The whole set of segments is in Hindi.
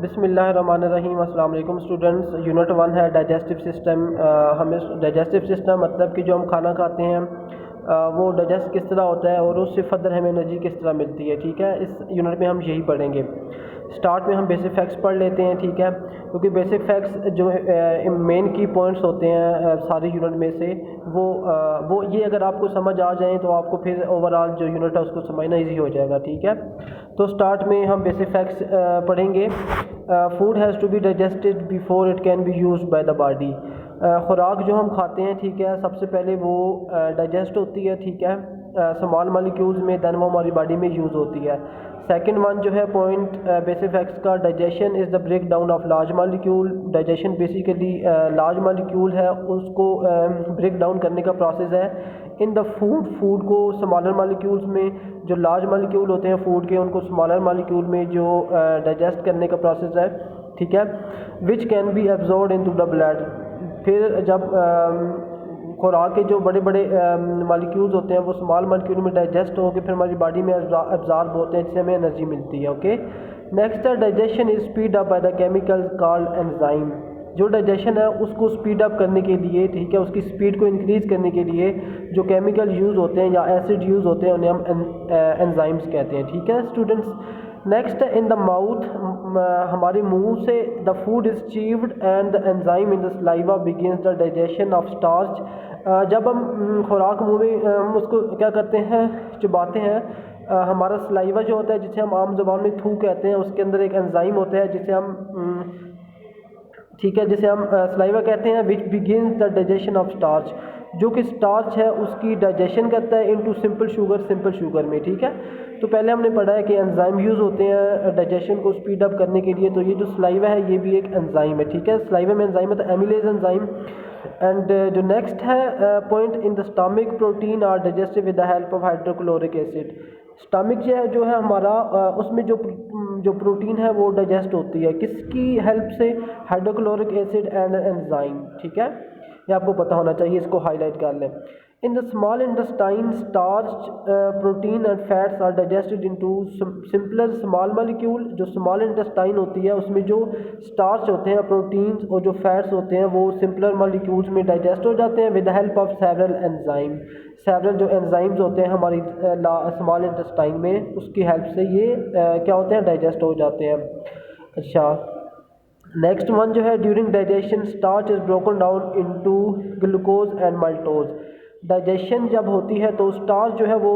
बिस्मिल्लाहिर्रहमानिर्रहीम। अस्सलाम वालेकुम स्टूडेंट्स। यूनिट 1 है डाइजेस्टिव सिस्टम। हमें डाइजेस्टिव सिस्टम मतलब कि जो हम खाना खाते हैं वो डाइजेस्ट किस तरह होता है और उससे फर्दर हमें एनर्जी किस तरह मिलती है। ठीक है, इस यूनिट में हम यही पढ़ेंगे। स्टार्ट में हम बेसिक फैक्ट्स पढ़ लेते हैं। ठीक है, क्योंकि बेसिक फैक्ट्स जो मेन की पॉइंट्स होते हैं सारे यूनिट में से वो ये अगर आपको समझ आ जाएं तो आपको फिर ओवरऑल जो यूनिट है उसको समझना ईजी हो जाएगा। ठीक है, तो स्टार्ट में हम बेसिक फैक्ट्स पढ़ेंगे। Food has to be digested before it can be used by the body. खुराक जो हम खाते हैं, ठीक है, सबसे पहले वो डाइजेस्ट होती है। ठीक है, स्मॉल मॉलिक्यूल्स में, देन वो हमारी बॉडी में यूज़ होती है। सेकंड वन जो है पॉइंट बेसिक फैक्ट्स का, digestion is the break down of large molecule. Digestion basically large molecule है उसको ब्रेक डाउन करने का प्रोसेस है इन द फूड को स्मॉलर मॉलिक्यूल्स में। जो लार्ज मॉलिक्यूल होते हैं फूड के, उनको स्मॉलर मॉलिक्यूल में जो डाइजेस्ट करने का प्रोसेस है। ठीक है, which can be absorb into the blood. फिर जब खुराक के जो बड़े बड़े मॉलिक्यूल्स होते हैं वो स्मॉल मॉलिक्यूल में डाइजेस्ट होकर फिर हमारी बॉडी में एब्जॉर्ब होते हैं, जिससे हमें एनर्जी मिलती है। ओके, नेक्स्ट है digestion is speed up by the chemical called enzyme. जो डाइजेशन है उसको स्पीड अप करने के लिए, ठीक है, उसकी स्पीड को इंक्रीज़ करने के लिए जो केमिकल यूज़ होते हैं या एसिड यूज़ होते हैं उन्हें हम एंजाइम्स कहते हैं। ठीक है students, next in the mouth, हमारे मुंह से the food is chewed and the enzyme in the saliva begins the digestion of starch. जब हम खुराक मुंह में हम उसको क्या करते हैं, चबाते हैं, हमारा सलाइवा जो होता है जिसे हम आम ज़बान में थू कहते हैं, उसके अंदर एक एंजाइम होता है जिसे हम ठीक है, जिसे हम सलाइवा कहते हैं, which begins the digestion of starch, जो कि स्टार्च है उसकी डाइजेशन करता है इनटू सिंपल शुगर में। ठीक है, तो पहले हमने पढ़ा है कि एंजाइम यूज़ होते हैं डाइजेशन को स्पीड अप करने के लिए, तो ये जो सलाइवा है ये भी एक एंजाइम है। ठीक है, सलाइवा में एंजाइम है तो एमिलेज एंजाइम। एंड जो नेक्स्ट है point, in the stomach protein are digested with the help of hydrochloric acid. Stomach जो है हमारा उसमें जो प्रोटीन है वो डाइजेस्ट होती है किसकी हेल्प से, हाइड्रोक्लोरिक एसिड एंड एंजाइम। ठीक है, ये आपको पता होना चाहिए, इसको हाईलाइट कर लें। In the small intestine starch protein and fats are digested into simpler small molecule. जो स्मॉल इंटेस्टाइन होती है उसमें जो स्टार्च होते हैं, प्रोटीन्स और जो फैट्स होते हैं वो सिंपलर मॉलिक्यूल्स में डाइजेस्ट हो जाते हैं with the help of several enzyme. Several जो एंजाइम्स होते हैं हमारी स्मॉल इंटेस्टाइन में, उसकी हेल्प से ये क्या होते हैं, डाइजेस्ट हो जाते हैं। अच्छा, नेक्स्ट वन जो है, during digestion starch is broken down into glucose and maltose. Digestion जब होती है तो स्टार्च जो है वो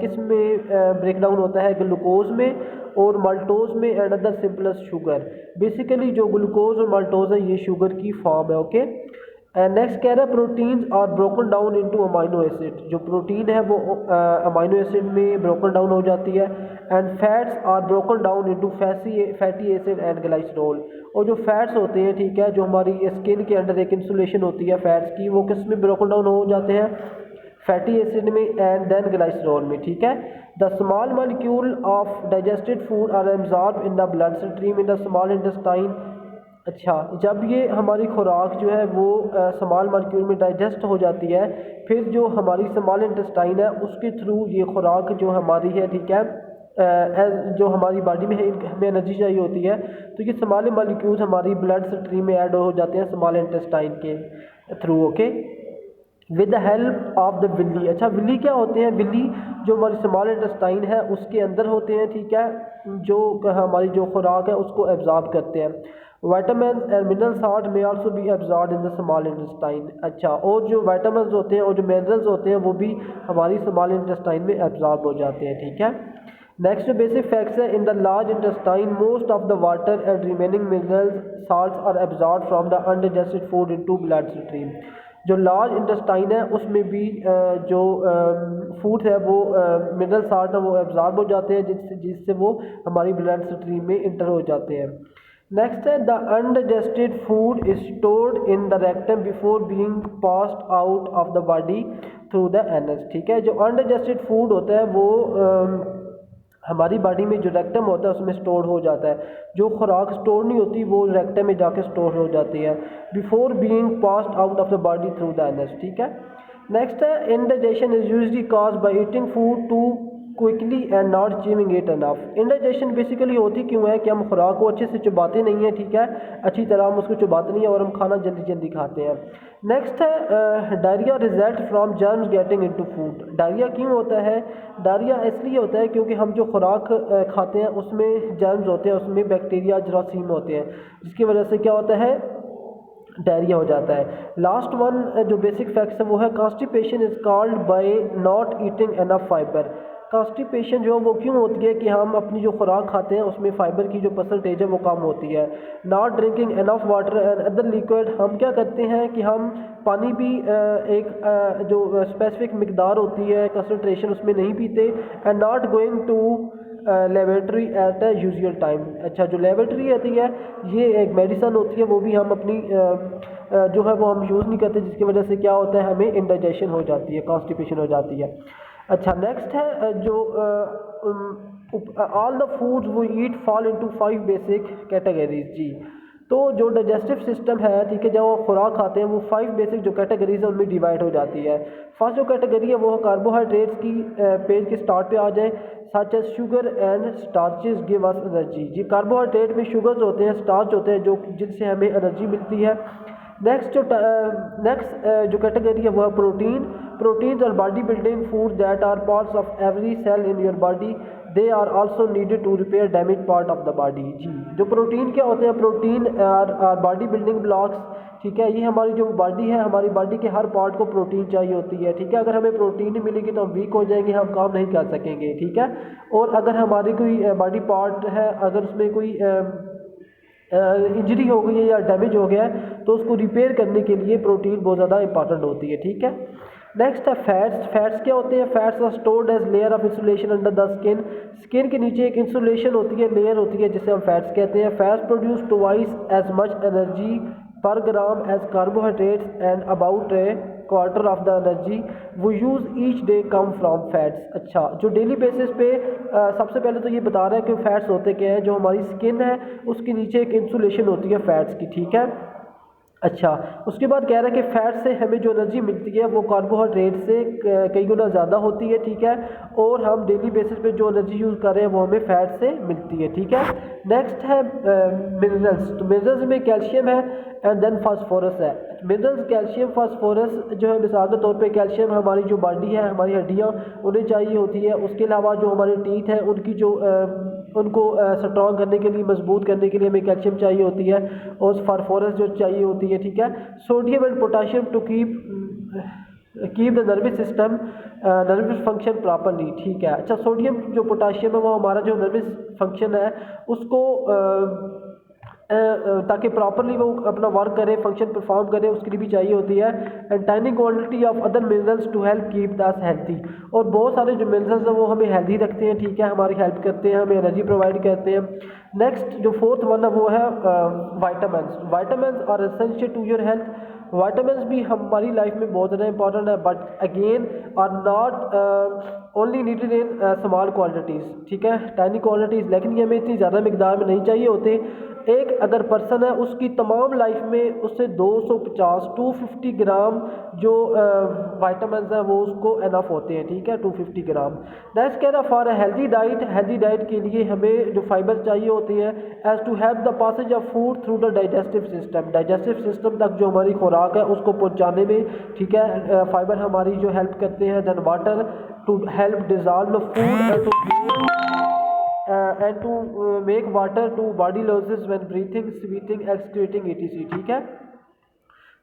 किस में ब्रेक डाउन होता है, ग्लूकोज में और माल्टोज में and other simplest sugar. Basically जो ग्लूकोज और माल्टोज है ये शुगर की फॉर्म है। ओके, नेक्स्ट कह रहा है proteins are broken down into amino acid. जो प्रोटीन है वो अमाइनो एसिड में ब्रोकन डाउन हो जाती है। And fats are broken down into fatty acid and glycerol. और जो फैट्स होते हैं, ठीक है, जो हमारी स्किन के अंदर एक इंसुलेशन होती है फैट्स की, वो किस में ब्रोकन डाउन हो जाते हैं, फैटी एसिड में एंड देन ग्लाइसरॉल में। ठीक है, the small molecule of digested food are absorb in the blood stream in the small intestine. अच्छा, जब ये हमारी खुराक जो है वो स्मॉल मॉलिक्यूल में डाइजेस्ट हो जाती है, फिर जो हमारी स्मॉल इंटेस्टाइन है उसके थ्रू ये खुराक जो हमारी है, ठीक है, जो हमारी बॉडी में है, हमें एनर्जी चाहिए होती है, तो ये स्मॉल मॉलिक्यूल्स हमारी ब्लड स्ट्रीम में ऐड हो जाते हैं स्मॉल इंटेस्टाइन के थ्रू। Okay, with the help of the villi. अच्छा, विली क्या होते हैं, विली जो हमारी स्मॉल इंटेस्टाइन है उसके अंदर होते हैं। ठीक है, जो हमारी जो खुराक है उसको एब्जॉर्ब करते हैं। विटामिन एंड मिनरल साल्ट में also be absorb in the small intestine. अच्छा, और जो विटामिन होते हैं और जो मिनरल्स होते हैं वो भी हमारी स्मॉल इंटेस्टाइन में एब्जॉर्ब हो जाते हैं। ठीक है, नेक्स्ट बेसिक फैक्ट्स है, in the large intestine most of the water and remaining minerals salts are absorb from the undigested food into blood stream. जो लार्ज इंटेस्टाइन है उसमें भी जो फूड है वो मिनरल साल्ट है वो एब्जॉर्ब हो जाते हैं, जिससे वो हमारी ब्लड स्ट्रीम में इंटर हो जाते हैं। नेक्स्ट है, the undigested food is stored in the rectum before being passed out of the body through the anus. ठीक है, जो अनडाइजेस्टेड फूड होता है वो हमारी बॉडी में जो रेक्टम होता है उसमें स्टोर हो जाता है। जो खुराक स्टोर नहीं होती वो रेक्टम में जाके स्टोर हो जाती है before being passed out of the body through the anus. ठीक है, नेक्स्ट है, indigestion is usually caused by eating food too quickly and not chewing it enough. Indigestion basically होती क्यों है कि हम खुराक को अच्छे से चबाते नहीं हैं, ठीक है, अच्छी तरह हम उसको चबाते नहीं हैं और हम खाना जल्दी जल्दी खाते हैं। नेक्स्ट है diarrhoea result from germs getting into food. Diarrhoea क्यों होता है? डायरिया इसलिए होता है क्योंकि हम जो खुराक खाते हैं उसमें जर्म्स होते हैं, उसमें बैक्टीरिया जरासीम होते हैं, जिसकी वजह से क्या होता है, डायरिया हो जाता है। लास्ट वन जो बेसिक फैक्ट्स है वो है constipation is called by not eating enough fibre. Constipation जो वो क्यों होती है कि हम अपनी जो खुराक खाते हैं उसमें फ़ाइबर की जो परसेंटेज है वो कम होती है। Not drinking enough water and other liquid, हम क्या करते हैं कि हम पानी भी एक जो स्पेसिफिक मिकदार होती है, कंसनट्रेशन उसमें नहीं पीते। And not going to laboratory at a usual time. अच्छा, जो लेबोरेटरी होती है ये एक मेडिसन होती है, वो भी हम अपनी जो है वो हम यूज़ नहीं करते, जिसकी वजह से क्या होता है, हमें इंडाइजेशन हो जाती है, कॉन्स्टिपेशन हो जाती है। अच्छा, नेक्स्ट है जो all the foods we eat fall into 5 basic categories. जी, तो जो डाइजेस्टिव सिस्टम है, ठीक है, जब वो खुराक खाते हैं वो 5 बेसिक जो कैटेगरीज है उनमें डिवाइड हो जाती है। फर्स्ट जो कैटेगरी है वो कार्बोहाइड्रेट्स की, पेज के स्टार्ट पे आ जाए, such as sugar and starches give us energy. जी, कार्बोहाइड्रेट में शुगर्स होते हैं, स्टार्च होते हैं, जो जिनसे हमें एनर्जी मिलती है। नेक्स्ट जो कैटेगरी है वो है protein. Proteins are body building food that are parts of every cell in your body, they are also needed to repair damage part of the body. जी, जो प्रोटीन क्या होते हैं, protein are body building blocks, ठीक है, ये हमारी जो बॉडी है, हमारी बॉडी के हर पार्ट को प्रोटीन चाहिए होती है, ठीक है। अगर हमें प्रोटीन नहीं मिलेगी तो हम वीक हो जाएंगे, हम काम नहीं कर सकेंगे, ठीक है। और अगर हमारी कोई बॉडी पार्ट है, अगर उसमें कोई इंजरी हो गई है या डैमेज हो गया है तो उसको रिपेयर करने के लिए प्रोटीन बहुत ज़्यादा इंपॉर्टेंट होती है, ठीक है। नेक्स्ट है फैट्स। फैट्स क्या होते हैं? Fats are stored as layer of insulation under the skin. Skin के नीचे एक इंसुलेशन होती है, लेयर होती है, जिसे हम फैट्स कहते हैं। Fats produce twice as much energy per gram as carbohydrates and about a quarter of the energy we use each day come from fats. अच्छा, जो डेली बेसिस पे सबसे पहले तो ये बता रहा है कि फैट्स होते क्या हैं। जो हमारी स्किन है उसके नीचे एक इंसुलेशन होती है फैट्स की, ठीक है। अच्छा, उसके बाद कह रहा है कि फैट से हमें जो एनर्जी मिलती है वो कार्बोहाइड्रेट से कई गुना ज़्यादा होती है, ठीक है। और हम डेली बेसिस पे जो एनर्जी यूज़ कर रहे हैं वो हमें फैट से मिलती है, ठीक है। नेक्स्ट है मिनरल्स। तो मिनरल्स में कैल्शियम है एंड देन फास्फोरस है। मिनरल्स, कैल्शियम, फास्फोरस जो है, मिसाल के तौर पे कैल्शियम हमारी जो बॉडी है, हमारी हड्डियाँ, उन्हें चाहिए होती है। उसके अलावा जो हमारे टीथ हैं उनकी जो उनको स्ट्रॉन्ग करने के लिए, मजबूत करने के लिए हमें कैल्शियम चाहिए होती है, और फास्फोरस जो चाहिए होती है, ठीक है। Sodium and potassium to keep the nervous system nervous function properly, ठीक है। अच्छा, सोडियम जो पोटाशियम है वो हमारा जो नर्वस फंक्शन है उसको ताकि प्रॉपरली वो अपना वर्क करे, फंक्शन परफॉर्म करे, उसके लिए भी चाहिए होती है। And tiny quantity of other minerals to help keep us healthy. और बहुत सारे जो मिनरल्स हैं वो हमें हेल्दी रखते हैं, ठीक है, हमारी हेल्प करते हैं, हमें एनर्जी प्रोवाइड करते हैं। नेक्स्ट जो फोर्थ वन है वो है vitamins. Vitamins are essential to your health. Vitamins भी हमारी लाइफ में बहुत ज़्यादा इंपॉर्टेंट है, but again are not only needed in small quantities, ठीक है, टाइनी क्वान्टिटीज़, लेकिन ये हमें इतनी ज़्यादा मिकदार में नहीं चाहिए होते। एक अगर पर्सन है उसकी तमाम लाइफ में उससे 250 ग्राम जो वाइटामिन्स हैं वो उसको एनफ होते हैं, ठीक है, 250 ग्राम। नेक्स्ट कह रहा for a healthy diet. Healthy diet के लिए हमें जो फाइबर चाहिए होती है as to help the passage of food through the digestive system. Digestive system तक जो हमारी खुराक है उसको पहुंचाने में, ठीक है, फाइबर हमारी जो हेल्प करते हैं। Then water to help dissolve food and to make water to body losses when breathing, sweating, excreting etc, ठीक है।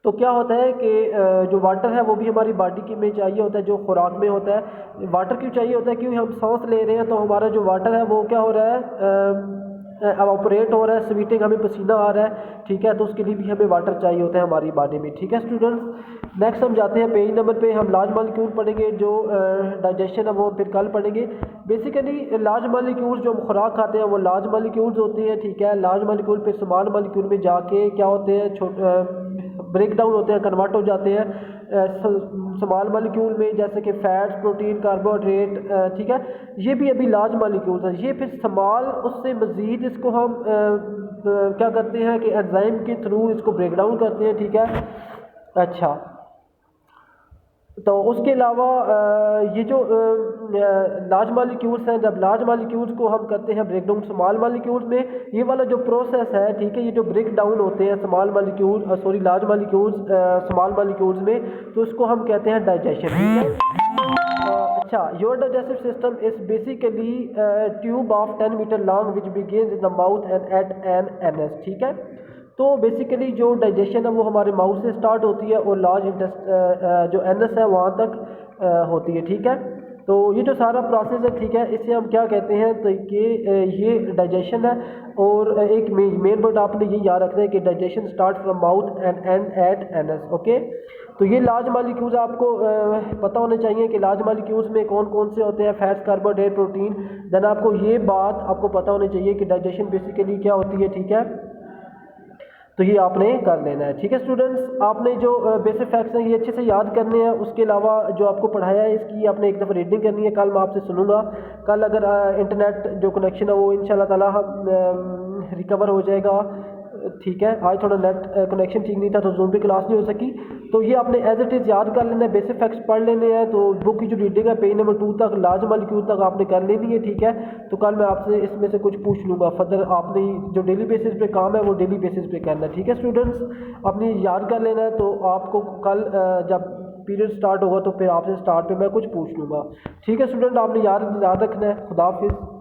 तो क्या होता है कि जो वाटर है वो भी हमारी बॉडी की में चाहिए होता है, जो खुराक में होता है। वाटर क्यों चाहिए होता है? क्योंकि हम सांस ले रहे हैं तो हमारा जो वाटर है वो क्या हो रहा है, ऑपरेट हो रहा है, स्वीटिंग, हमें पसीना आ रहा है, ठीक है, तो उसके लिए भी हमें वाटर चाहिए होता है हमारी बॉडी में, ठीक है स्टूडेंट्स। नेक्स्ट हम जाते हैं पेज नंबर पे। हम लार्ज मॉलिक्यूल पढ़ेंगे, जो डाइजेशन है वो फिर कल पढ़ेंगे। बेसिकली लार्ज मॉलिक्यूल्स जो हम खुराक खाते हैं वो लार्ज मॉलिक्यूल्स होते हैं, ठीक है। लार्ज मॉलिक्यूल फिर स्मॉल मॉलिक्यूल में जाके क्या होते हैं, ब्रेक डाउन होते हैं, कन्वर्ट हो जाते हैं स्मॉल मॉलिक्यूल में, जैसे कि फैट्स, प्रोटीन, कार्बोहाइड्रेट, ठीक है। ये भी अभी लार्ज मॉलिक्यूल्स हैं। ये फिर स्मॉल, उससे मज़ीद इसको हम क्या करते हैं कि एंजाइम के थ्रू इसको ब्रेक डाउन करते हैं, ठीक है। अच्छा, तो उसके अलावा ये जो लार्ज मालिक्यूल्स हैं, जब लार्ज मालिक्यूल्स को हम करते हैं ब्रेक डाउन स्मॉल मालिक्यूल्स में, ये वाला जो प्रोसेस है, ठीक है, ये जो ब्रेक डाउन होते हैं small molecule large molecules small molecules में, तो इसको हम कहते हैं डाइजेशन, ठीक है। अच्छा, your digestive system is basically tube of 10 metre long which begins in the mouth and at an anus, ठीक है। तो बेसिकली जो डाइजेशन है वो हमारे माउथ से स्टार्ट होती है और लार्ज जो एनस है वहाँ तक होती है, ठीक है। तो ये जो सारा प्रोसेस है, ठीक है, इसे हम क्या कहते हैं, तो ये डाइजेशन है। और एक मेन वर्ड आपने ये याद रखना है कि digestion start from mouth and end at anus, okay. तो ये लार्ज मालिक्यूल्स आपको पता होने चाहिए कि लार्ज मालिक्यूल्स में कौन कौन से होते हैं, फैट्स, कार्बोहाइड्रेट, प्रोटीन। देन आपको ये बात आपको पता होनी चाहिए कि डाइजेशन बेसिकली क्या होती है, ठीक है। तो ये आपने कर लेना है, ठीक है स्टूडेंट्स। आपने जो बेसिक फैक्ट्स हैं ये अच्छे से याद करने हैं। उसके अलावा जो आपको पढ़ाया है इसकी आपने एक दफ़ा रीडिंग करनी है। कल मैं आपसे सुनूंगा। कल अगर इंटरनेट जो कनेक्शन है वो इंशाल्लाह ताला रिकवर हो जाएगा, ठीक है। आज थोड़ा नेट कनेक्शन ठीक नहीं था तो जूम पे क्लास नहीं हो सकी। तो ये आपने एज इट इज़ याद कर लेना है, बेसिक फैक्ट्स पढ़ लेने हैं। तो बुक की जो रीडिंग है पेज नंबर 2 तक लार्ज मालिक्यूल तक आपने कर लेनी है, ठीक है। तो कल मैं आपसे इसमें से कुछ पूछ लूँगा। फर्दर आपने जो डेली बेसिस पे काम है वो डेली बेसिस पे करना है, ठीक है स्टूडेंट्स। अपनी याद कर लेना है। तो आपको कल जब पीरियड स्टार्ट होगा तो फिर आपसे स्टार्ट पे मैं कुछ पूछ लूँगा, ठीक है स्टूडेंट। आपने याद रखना है। खुदा हाफिज़।